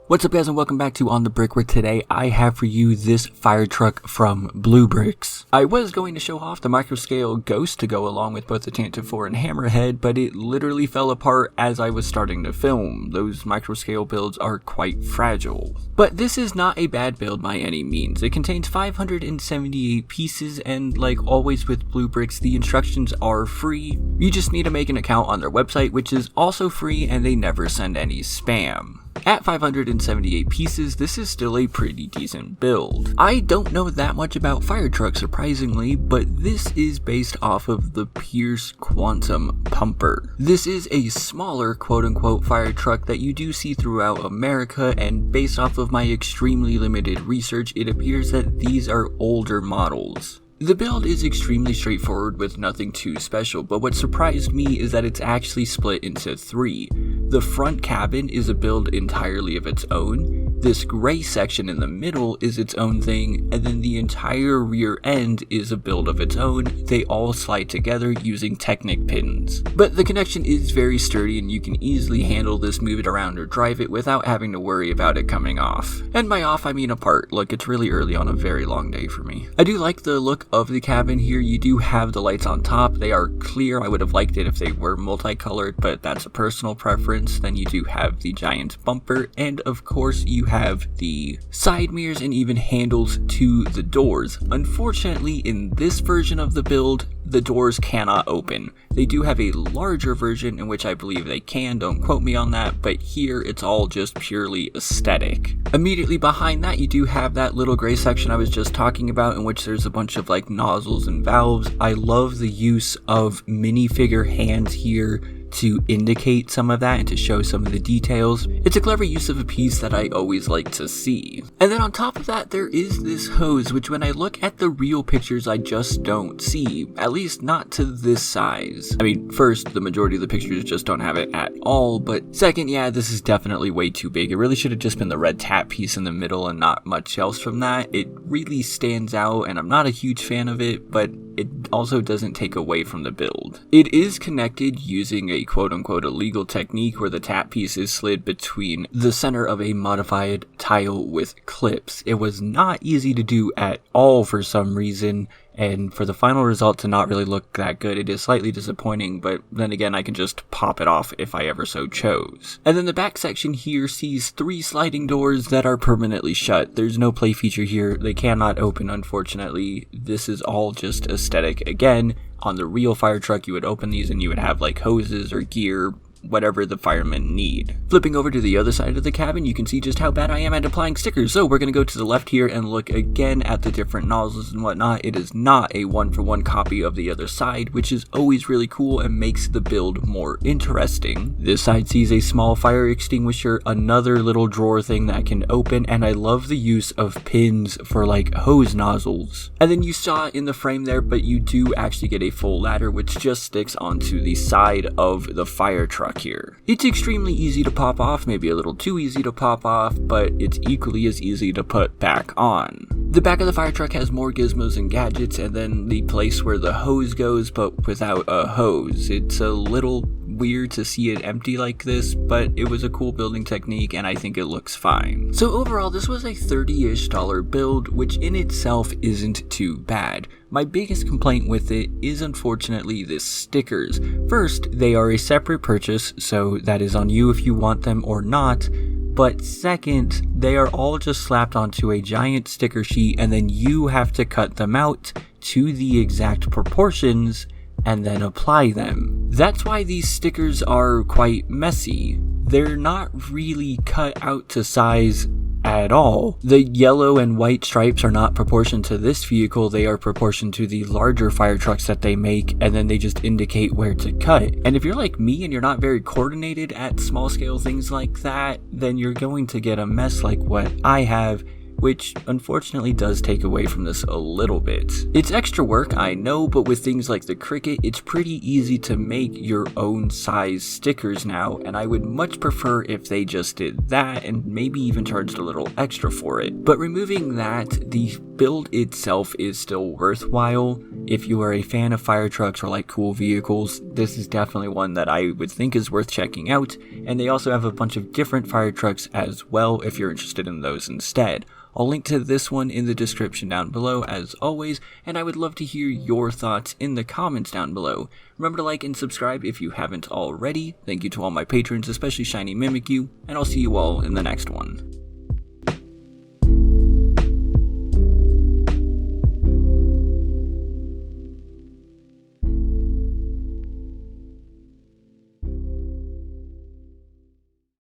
What's up guys and welcome back to On The Brick, where today I have for you this fire truck from Blue Bricks. I was going to show off the microscale Ghost to go along with both the Tantive 4 and Hammerhead, but it literally fell apart as I was starting to film. Those microscale builds are quite fragile. But this is not a bad build by any means. It contains 578 pieces, and like always with Blue Bricks, the instructions are free. You just need to make an account on their website, which is also free, and they never send any spam. At 578 pieces, this is still a pretty decent build. I don't know that much about FireTruck surprisingly, but this is based off of the Pierce Quantum Pumper. This is a smaller quote-unquote fire truck that you do see throughout America, and based off of my extremely limited research, it appears that these are older models. The build is extremely straightforward with nothing too special, but what surprised me is that it's actually split into three. The front cabin is a build entirely of its own, this gray section in the middle is its own thing, and then the entire rear end is a build of its own. They all slide together using Technic pins. But the connection is very sturdy and you can easily handle this, move it around or drive it without having to worry about it coming off. And by off I mean apart. Look, it's really early on a very long day for me. I do like the look of the cabin here. You do have the lights on top. They are clear. I would have liked it if they were multicolored, but that's a personal preference. Then you do have the giant bumper, and of course you have the side mirrors and even handles to the doors. Unfortunately, in this version of the build, the doors cannot open. They do have a larger version in which I believe they can, don't quote me on that, but here it's all just purely aesthetic. Immediately behind that you do have that little gray section I was just talking about, in which there's a bunch of like nozzles and valves. I love the use of minifigure hands here to indicate some of that and to show some of the details. It's a clever use of a piece that I always like to see. And then on top of that, there is this hose, which when I look at the real pictures, I just don't see, at least not to this size. I mean, first, the majority of the pictures just don't have it at all, but second, yeah, this is definitely way too big. It really should have just been the red tap piece in the middle and not much else from that. It really stands out, and I'm not a huge fan of it, but it also doesn't take away from the build. It is connected using a quote-unquote illegal technique where the tap piece is slid between the center of a modified tile with clips. It was not easy to do at all for some reason, and for the final result to not really look that good, it is slightly disappointing, but then again, I can just pop it off if I ever so chose. And then the back section here sees three sliding doors that are permanently shut. There's no play feature here. They cannot open, unfortunately. This is all just aesthetic. Again, on the real fire truck, you would open these and you would have like hoses or gear, whatever the firemen need. Flipping over to the other side of the cabin, you can see just how bad I am at applying stickers. So we're going to go to the left here and look again at the different nozzles and whatnot. It is not a one-for-one copy of the other side, which is always really cool and makes the build more interesting. This side sees a small fire extinguisher, another little drawer thing that can open, and I love the use of pins for like hose nozzles. And then you saw in the frame there, but you do actually get a full ladder which just sticks onto the side of the fire truck here. It's extremely easy to pop off, maybe a little too easy to pop off, but it's equally as easy to put back on. The back of the fire truck has more gizmos and gadgets, and then the place where the hose goes, but without a hose. It's a little weird to see it empty like this, but it was a cool building technique and I think it looks fine. So overall, this was a $30-ish build, which in itself isn't too bad. My biggest complaint with it is unfortunately the stickers. First, they are a separate purchase, so that is on you if you want them or not. But second, they are all just slapped onto a giant sticker sheet and then you have to cut them out to the exact proportions and then apply them. That's why these stickers are quite messy. They're not really cut out to size at all. The yellow and white stripes are not proportioned to this vehicle, they are proportioned to the larger fire trucks that they make, and then they just indicate where to cut. And if you're like me and you're not very coordinated at small scale things like that, then you're going to get a mess like what I have, which unfortunately does take away from this a little bit. It's extra work, I know, but with things like the Cricut, it's pretty easy to make your own size stickers now, and I would much prefer if they just did that and maybe even charged a little extra for it. But removing that, the build itself is still worthwhile. If you are a fan of fire trucks or like cool vehicles, this is definitely one that I would think is worth checking out, and they also have a bunch of different fire trucks as well if you're interested in those instead. I'll link to this one in the description down below as always, and I would love to hear your thoughts in the comments down below. Remember to like and subscribe if you haven't already. Thank you to all my patrons, especially Shiny Mimikyu, and I'll see you all in the next one.